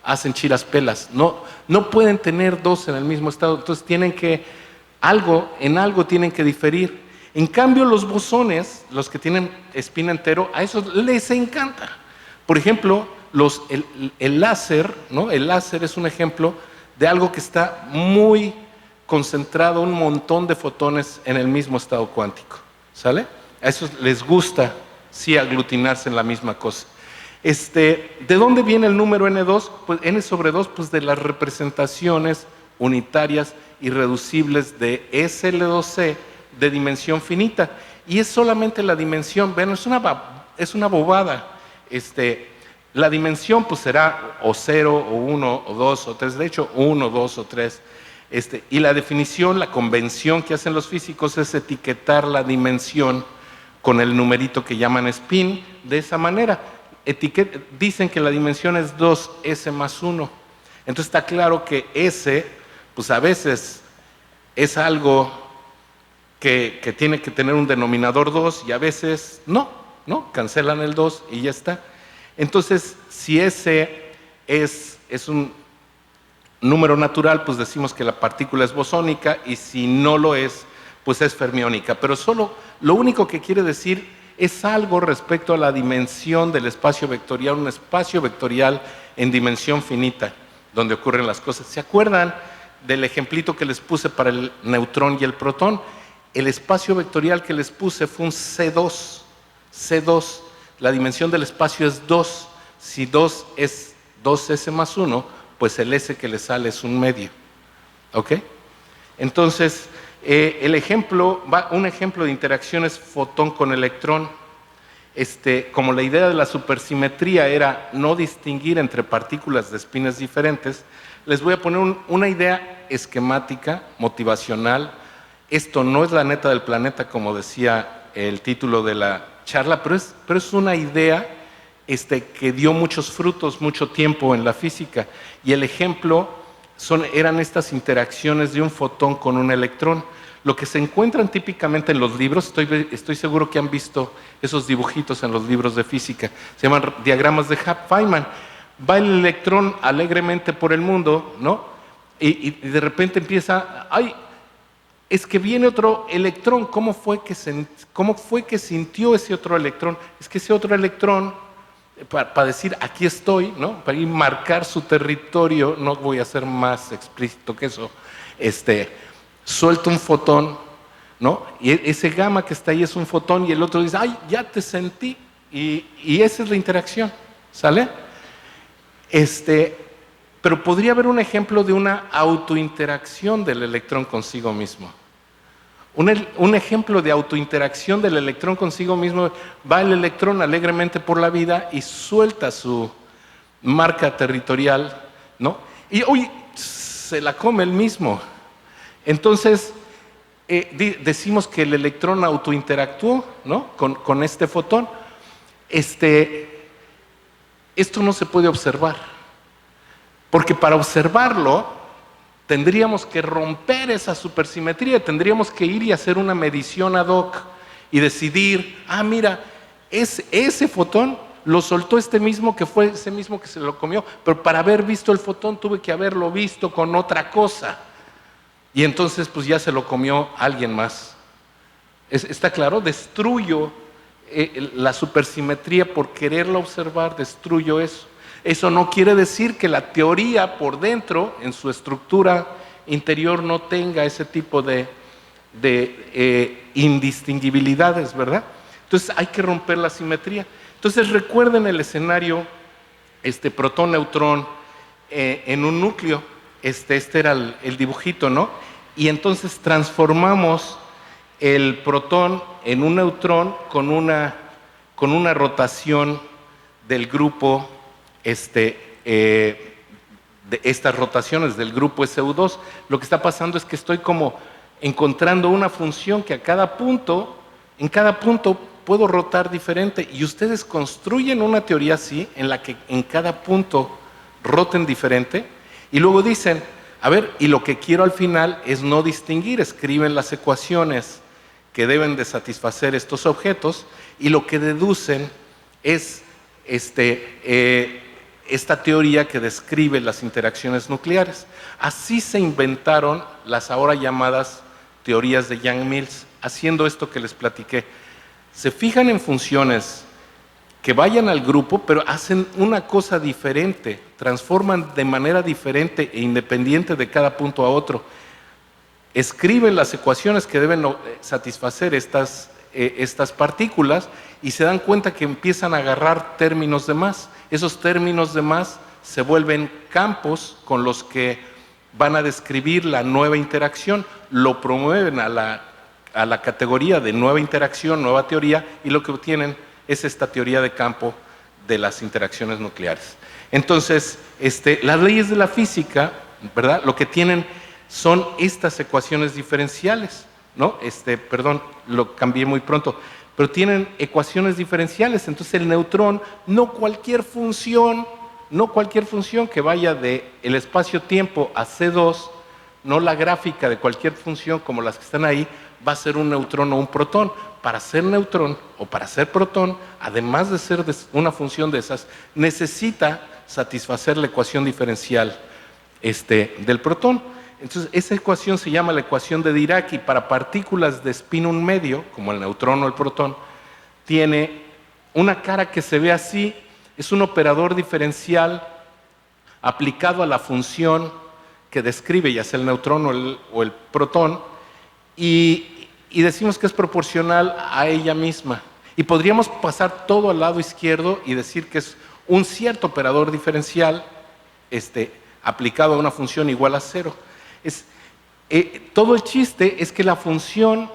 hacen chiraspelas. No pueden tener dos en el mismo estado, entonces tienen que, en algo tienen que diferir. En cambio, los bosones, los que tienen spin entero, a esos les encanta. Por ejemplo, el láser, ¿no? El láser es un ejemplo de algo que está muy concentrado, un montón de fotones en el mismo estado cuántico, ¿sale? A esos les gusta, sí, aglutinarse en la misma cosa. ¿De dónde viene el número N2? Pues N sobre 2, pues de las representaciones unitarias irreducibles de SL2C de dimensión finita. Y es solamente la dimensión, ven, es una bobada. La dimensión pues será o 0, o 1, o 2, o 3, de hecho 1, 2 o 3. Y la definición, la convención que hacen los físicos es etiquetar la dimensión con el numerito que llaman spin, de esa manera. Dicen que la dimensión es 2S más 1. Entonces está claro que S, pues a veces es algo que tiene que tener un denominador 2 y a veces no, cancelan el 2 y ya está. Entonces, si S es un número natural, pues decimos que la partícula es bosónica, y si no lo es, pues es fermiónica. Pero solo lo único que quiere decir es algo respecto a la dimensión del espacio vectorial, un espacio vectorial en dimensión finita, donde ocurren las cosas. ¿Se acuerdan del ejemplito que les puse para el neutrón y el protón? El espacio vectorial que les puse fue un C2. C2, la dimensión del espacio es 2. Si 2 es 2S más 1, pues el S que le sale es un medio. ¿Ok? Entonces, un ejemplo de interacción es fotón con electrón. Como la idea de la supersimetría era no distinguir entre partículas de espines diferentes, les voy a poner una idea esquemática, motivacional. Esto no es la neta del planeta, como decía el título de la charla, pero es una idea que dio muchos frutos, mucho tiempo en la física. Y el ejemplo eran estas interacciones de un fotón con un electrón. Lo que se encuentran típicamente en los libros, estoy seguro que han visto esos dibujitos en los libros de física, se llaman diagramas de Feynman. Va el electrón alegremente por el mundo, ¿no? Y de repente empieza, ¡ay! Es que viene otro electrón. ¿Cómo fue que sintió ese otro electrón? Es que ese otro electrón, para decir aquí estoy, ¿no? Para ir marcar su territorio, no voy a ser más explícito que eso, suelta un fotón, ¿no? Y ese gamma que está ahí es un fotón, y el otro dice, ¡ay, ya te sentí! Y esa es la interacción, ¿sale? Pero podría haber un ejemplo de una autointeracción del electrón consigo mismo. Un ejemplo de autointeracción del electrón consigo mismo: va el electrón alegremente por la vida y suelta su marca territorial, ¿no? Y uy, se la come el mismo. Entonces, decimos que el electrón autointeractuó, ¿no? con este fotón. Esto no se puede observar, porque para observarlo tendríamos que romper esa supersimetría, tendríamos que ir y hacer una medición ad hoc y decidir, mira, ese fotón lo soltó este mismo, que fue ese mismo que se lo comió, pero para haber visto el fotón tuve que haberlo visto con otra cosa, y entonces pues ya se lo comió alguien más. ¿Está claro? Destruyo la supersimetría por quererla observar, destruyo eso. Eso no quiere decir que la teoría por dentro, en su estructura interior, no tenga ese tipo de indistinguibilidades, ¿verdad? Entonces hay que romper la simetría. Entonces recuerden el escenario, protón-neutrón en un núcleo. Este era el dibujito, ¿no? Y entonces transformamos el protón en un neutrón con una rotación del grupo, de estas rotaciones del grupo SU2. Lo que está pasando es que estoy como encontrando una función que en cada punto puedo rotar diferente, y ustedes construyen una teoría así, en la que en cada punto roten diferente, y luego dicen, a ver, y lo que quiero al final es no distinguir, escriben las ecuaciones que deben de satisfacer estos objetos, y lo que deducen es esta teoría que describe las interacciones nucleares. Así se inventaron las ahora llamadas teorías de Yang-Mills, haciendo esto que les platiqué. Se fijan en funciones que vayan al grupo, pero hacen una cosa diferente, transforman de manera diferente e independiente de cada punto a otro. Escriben las ecuaciones que deben satisfacer estas partículas y se dan cuenta que empiezan a agarrar términos de más. Esos términos de más se vuelven campos con los que van a describir la nueva interacción, lo promueven a la categoría de nueva interacción, nueva teoría, y lo que obtienen es esta teoría de campo de las interacciones nucleares. Entonces, las leyes de la física, ¿verdad?, lo que tienen son estas ecuaciones diferenciales, ¿no? Perdón, lo cambié muy pronto, pero tienen ecuaciones diferenciales. Entonces el neutrón, no cualquier función que vaya del espacio-tiempo a C2, no la gráfica de cualquier función como las que están ahí, va a ser un neutrón o un protón. Para ser neutrón o para ser protón, además de ser una función de esas, necesita satisfacer la ecuación diferencial del protón. Entonces, esa ecuación se llama la ecuación de Dirac, y para partículas de spin 1 medio, como el neutrón o el protón, tiene una cara que se ve así, es un operador diferencial aplicado a la función que describe ya sea el neutrón o el protón, y decimos que es proporcional a ella misma. Y podríamos pasar todo al lado izquierdo y decir que es un cierto operador diferencial aplicado a una función igual a 0. Todo el chiste es que la función,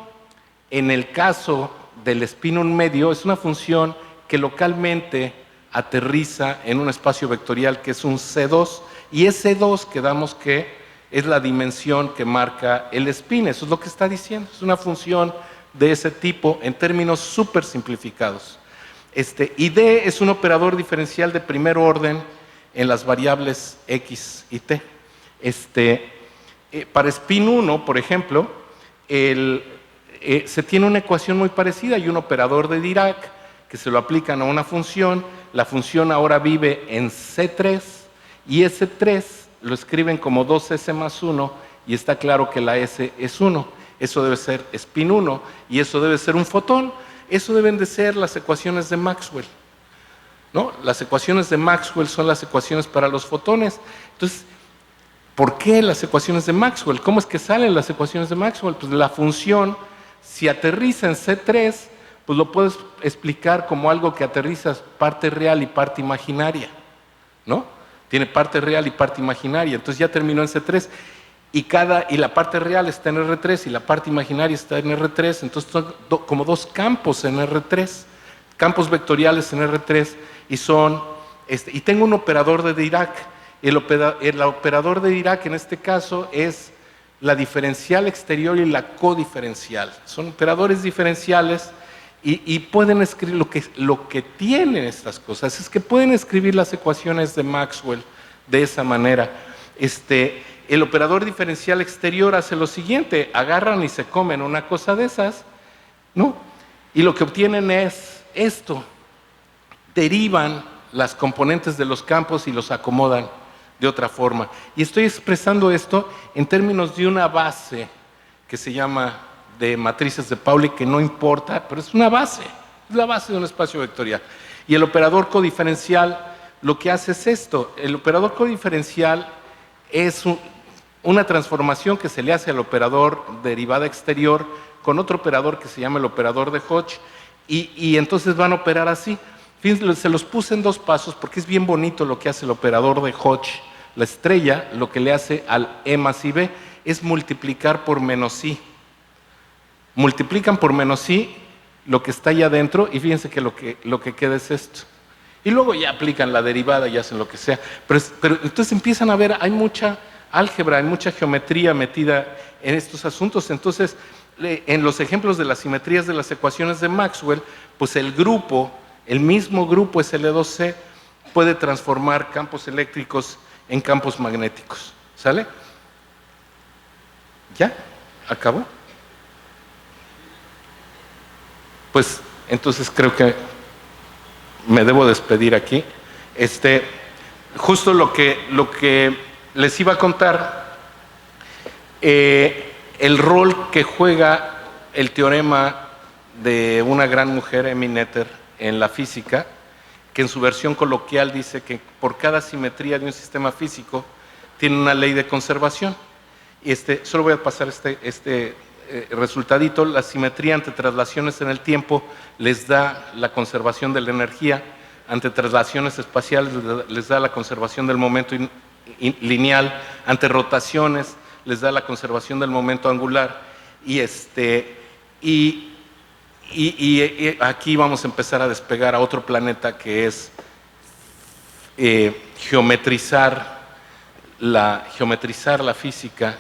en el caso del spin 1 medio, es una función que localmente aterriza en un espacio vectorial que es un C2, y ese 2 quedamos que es la dimensión que marca el spin. Eso es lo que está diciendo, es una función de ese tipo en términos súper simplificados. Y D es un operador diferencial de primer orden en las variables X y T. Para spin 1, por ejemplo, se tiene una ecuación muy parecida. Hay un operador de Dirac que se lo aplican a una función. La función ahora vive en C3, y ese 3 lo escriben como 2S más 1, y está claro que la S es 1. Eso debe ser spin 1, y eso debe ser un fotón. Eso deben de ser las ecuaciones de Maxwell, ¿no? Las ecuaciones de Maxwell son las ecuaciones para los fotones. Entonces, ¿por qué las ecuaciones de Maxwell? ¿Cómo es que salen las ecuaciones de Maxwell? Pues la función, si aterriza en C3, pues lo puedes explicar como algo que aterriza parte real y parte imaginaria, ¿no? Tiene parte real y parte imaginaria. Entonces ya terminó en C3, y la parte real está en R3 y la parte imaginaria está en R3. Entonces son como dos campos en R3, campos vectoriales en R3, y tengo un operador de Dirac. El operador de Dirac en este caso es la diferencial exterior y la codiferencial. Son operadores diferenciales, y pueden escribir lo que tienen estas cosas es que pueden escribir las ecuaciones de Maxwell de esa manera. El operador diferencial exterior hace lo siguiente: agarran y se comen una cosa de esas, ¿no? Y lo que obtienen es esto. Derivan las componentes de los campos y los acomodan de otra forma. Y estoy expresando esto en términos de una base que se llama de matrices de Pauli, que no importa, pero es una base, es la base de un espacio vectorial. Y el operador codiferencial lo que hace es esto. El operador codiferencial es una transformación que se le hace al operador derivada exterior con otro operador que se llama el operador de Hodge, y entonces van a operar así. Fíjense, se los puse en 2 pasos porque es bien bonito lo que hace el operador de Hodge. La estrella, lo que le hace al E más I B es multiplicar por menos I. Multiplican por menos I lo que está allá adentro, y fíjense que lo que queda es esto. Y luego ya aplican la derivada y hacen lo que sea. Pero entonces empiezan a ver, hay mucha álgebra, hay mucha geometría metida en estos asuntos. Entonces, en los ejemplos de las simetrías de las ecuaciones de Maxwell, pues el mismo grupo SL2C puede transformar campos eléctricos en campos magnéticos. ¿Sale? ¿Ya? ¿Acabó? Pues entonces creo que me debo despedir aquí. Justo lo que les iba a contar, el rol que juega el teorema de una gran mujer, Emmy Noether, en la física, que en su versión coloquial dice que por cada simetría de un sistema físico tiene una ley de conservación. Y solo voy a pasar resultadito. La simetría ante traslaciones en el tiempo les da la conservación de la energía, ante traslaciones espaciales les da la conservación del momento lineal, ante rotaciones les da la conservación del momento angular, y aquí vamos a empezar a despegar a otro planeta que es geometrizar la física,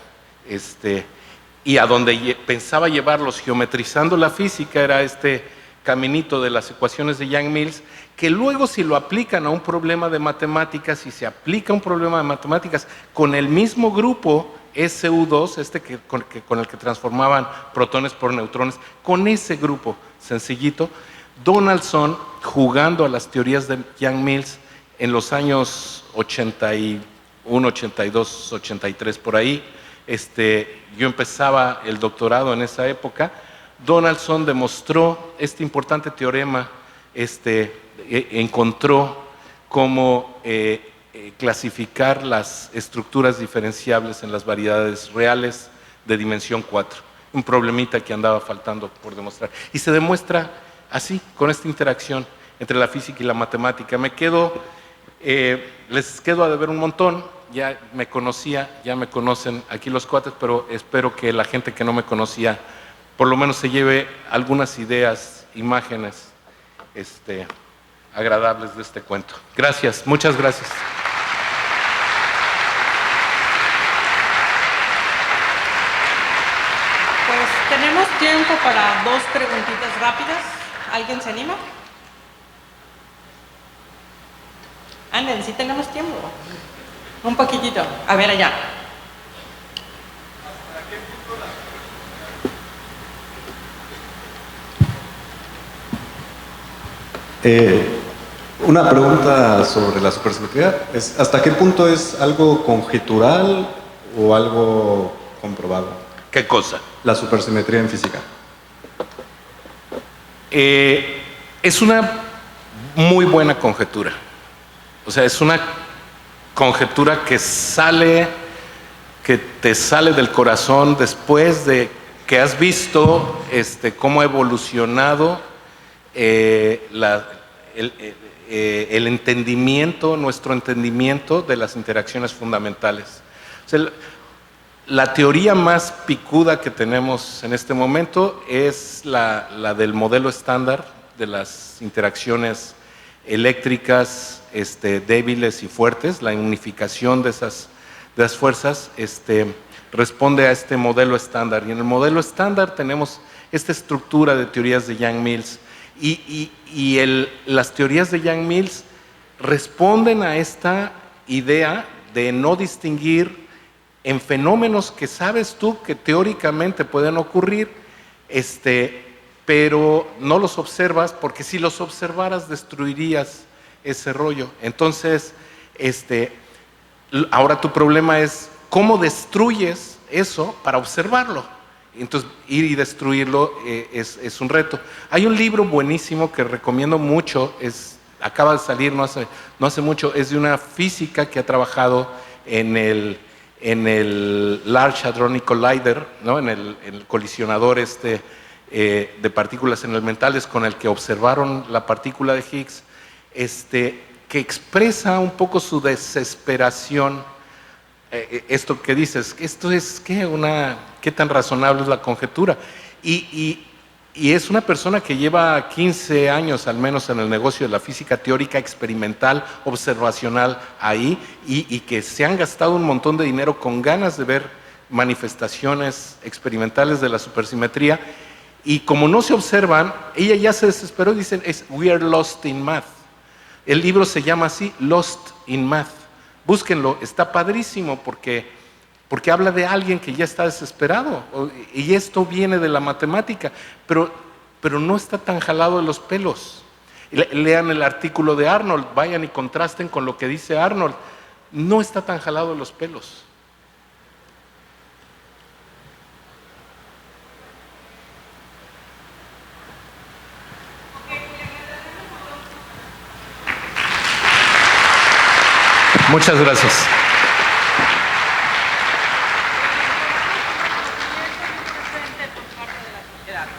y a donde pensaba llevarlos geometrizando la física era este caminito de las ecuaciones de Yang-Mills, que luego si lo aplican a un problema de matemáticas, si se aplica un problema de matemáticas con el mismo grupo SU2, con el que transformaban protones por neutrones, con ese grupo sencillito, Donaldson, jugando a las teorías de Yang-Mills en los años 81, 82, 83, por ahí, yo empezaba el doctorado en esa época. Donaldson demostró este importante teorema, encontró cómo clasificar las estructuras diferenciables en las variedades reales de dimensión 4, un problemita que andaba faltando por demostrar. Y se demuestra así, con esta interacción entre la física y la matemática. Les quedo a deber un montón. Ya me conocen aquí los cuates, pero espero que la gente que no me conocía por lo menos se lleve algunas ideas, imágenes agradables de este cuento. Gracias, muchas gracias. Pues tenemos tiempo para 2 preguntitas rápidas. ¿Alguien se anima? Anden, sí tenemos tiempo. Un poquitito. A ver allá. Una pregunta sobre la supersimetría es, ¿hasta qué punto es algo conjetural o algo comprobado? ¿Qué cosa? La supersimetría en física. Es una muy buena conjetura. O sea, es una conjetura que te sale del corazón después de que has visto cómo ha evolucionado el entendimiento, nuestro entendimiento de las interacciones fundamentales. O sea, la teoría más picuda que tenemos en este momento es la del modelo estándar de las interacciones eléctricas débiles y fuertes. La unificación de las fuerzas responde a este modelo estándar, y en el modelo estándar tenemos esta estructura de teorías de Yang-Mills, y las teorías de Yang-Mills responden a esta idea de no distinguir en fenómenos que sabes tú que teóricamente pueden ocurrir, pero no los observas, porque si los observaras destruirías ese rollo. Entonces, ahora tu problema es cómo destruyes eso para observarlo. Entonces, ir y destruirlo es un reto. Hay un libro buenísimo que recomiendo mucho, acaba de salir no hace mucho, es de una física que ha trabajado en el Large Hadron Collider, ¿no? en el colisionador de partículas elementales con el que observaron la partícula de Higgs, que expresa un poco su desesperación. Esto que dices, esto es ¿qué tan razonable es la conjetura? Y Y es una persona que lleva 15 años al menos en el negocio de la física teórica, experimental, observacional ahí, y que se han gastado un montón de dinero con ganas de ver manifestaciones experimentales de la supersimetría, y como no se observan, ella ya se desesperó y dicen, we are lost in math. El libro se llama así, Lost in Math. Búsquenlo, está padrísimo porque habla de alguien que ya está desesperado, y esto viene de la matemática, pero no está tan jalado de los pelos. Lean el artículo de Arnold, vayan y contrasten con lo que dice Arnold, no está tan jalado de los pelos. Muchas gracias.